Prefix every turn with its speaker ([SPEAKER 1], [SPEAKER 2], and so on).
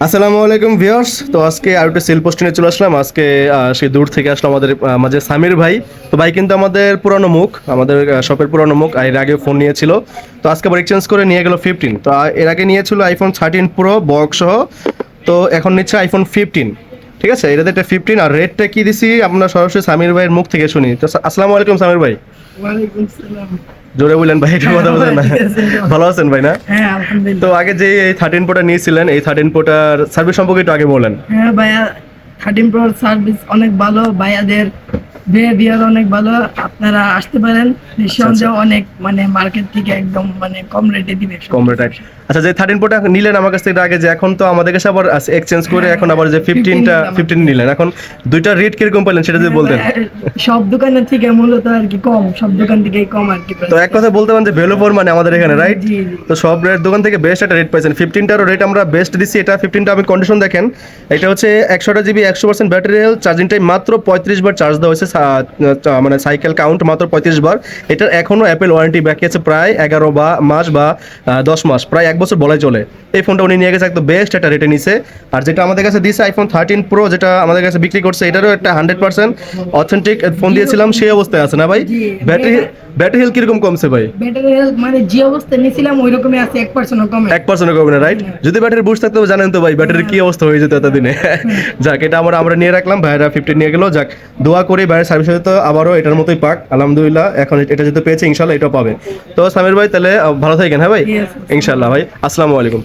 [SPEAKER 1] আসসালামু আলাইকুম ভিউয়ার্স। তো আজকে আর একটা সেল পোস্ট নিয়ে চলে আসলাম। আজকে সেই দূর থেকে আসলো আমাদের মাঝে সামির ভাই। তো ভাই কিন্তু আমাদের পুরানো মুখ, আমাদের শপের পুরানো মুখ। এর আগে ফোন নিয়েছিল, তো আজকে আবার এক্সচেঞ্জ করে নিয়ে গেল 15। তো এর আগে নিয়েছিল আইফোন 13 প্রো বক্স সহ, তো এখন নিচ্ছে আইফোন 15। ঠিক আছে, এটাতে একটা 15। আর রেটটা কি দিছি আমরা সরাসরি সামির ভাইয়ের মুখ থেকে শুনি। তো আসসালামু আলাইকুম সামির ভাই।
[SPEAKER 2] ওয়ালাইকুম সালাম।
[SPEAKER 1] জোরে বললেন ভাই, একটু কথা বলেন না।
[SPEAKER 2] ঠিক আছে,
[SPEAKER 1] ভালো আছেন ভাই না?
[SPEAKER 2] হ্যাঁ
[SPEAKER 1] তো
[SPEAKER 2] আলহামদুলিল্লাহ।
[SPEAKER 1] আগে যে এই 13 প্রোটা নিয়েছিলেন, এই 13 প্রোটার সার্ভিস সম্পর্কে একটু আগে বলেন।
[SPEAKER 2] হ্যাঁ ভাইয়া, 13 প্রোর সার্ভিস অনেক ভালো, ভাইয়াদের বিহেভিয়ার অনেক ভালো। আপনারা আসতে পারেন, নিঃসন্দেহে অনেক মানে মার্কেট থেকে একদম মানে কম রেটে দিবে সব
[SPEAKER 1] কম রেট।
[SPEAKER 2] কিছু।
[SPEAKER 1] আচ্ছা, যে 13 প্রোটা নিলেন আমার কাছ থেকে আগে, যে এখন তো আমাদের কাছে আবার এক্সচেঞ্জ করে এখন আবার যে 15 নিলেন, এখন দুইটা রেট কিরকম পেলেন সেটা যদি বলতেন।
[SPEAKER 2] সব দোকানের থেকে মূলত আর কি কম, সব দোকান থেকেই কম আর কি
[SPEAKER 1] তো এক কথা বলতে পারেন যে ভ্যালু ফর মানে আমাদের এখানে, রাইট?
[SPEAKER 2] জি, জি।
[SPEAKER 1] তো সব রেট দোকান থেকে বেস্ট একটা রেট পাইছেন। 15টারও রেট আমরা বেস্ট দিচ্ছি। এটা 15টা আমি কন্ডিশন দেখেন, এটা হচ্ছে 100 GB 100% battery health, charging time মাত্র 35 বার চার্জ দেওয়া হয়েছে, মানে সাইকেল কাউন্ট মাত্র 35 বার। এটার এখনো অ্যাপেল ওয়ারেন্টি বাকি আছে প্রায় 11 মাস বা 10 মাস, প্রায় 1 বছর বলাই চলে। এই ফোনটা উনি নিয়ে গেছে একদম বেস্ট একটা রেটে নিছে। আর যেটা আমাদের কাছে দিয়েছে আইফোন 13 প্রো, যেটা আমাদের কাছে বিক্রি করছে, এটারও একটা 100% অথেন্টিক ফোন দিয়েছিলাম, সেই অবস্থায় আছে না ভাই?
[SPEAKER 2] জি,
[SPEAKER 1] ব্যাটারি হেলথ কিরকম কমছে ভাই?
[SPEAKER 2] ব্যাটারি হেলথ মানে যে অবস্থায় নিয়েছিলাম ওই রকমই আছে, 1% কমে।
[SPEAKER 1] 1% কমবে না, রাইট? যদি ব্যাটারি বুস্ট থাকতো জানেন তো ভাই ব্যাটারির কি অবস্থা হয়ে যেত এতদিনে। যাক, এটা আমরা নিয়ে রাখলাম, ভাইরা 15 নিয়ে গেল। যাক, দোয়া করি ভাইয়ের সার্ভিস হয়তো আবারও এটার মতোই পাক, আলহামদুলিল্লাহ। এখন এটা যেহেতু পেয়েছে, ইনশাল্লাহ এটাও পাবে। তো সামির ভাই তাহলে ভালো থাকেন, হ্যাঁ ভাই,
[SPEAKER 2] Yes.
[SPEAKER 1] ইনশাল্লাহ ভাই। আসসালামু আলাইকুম।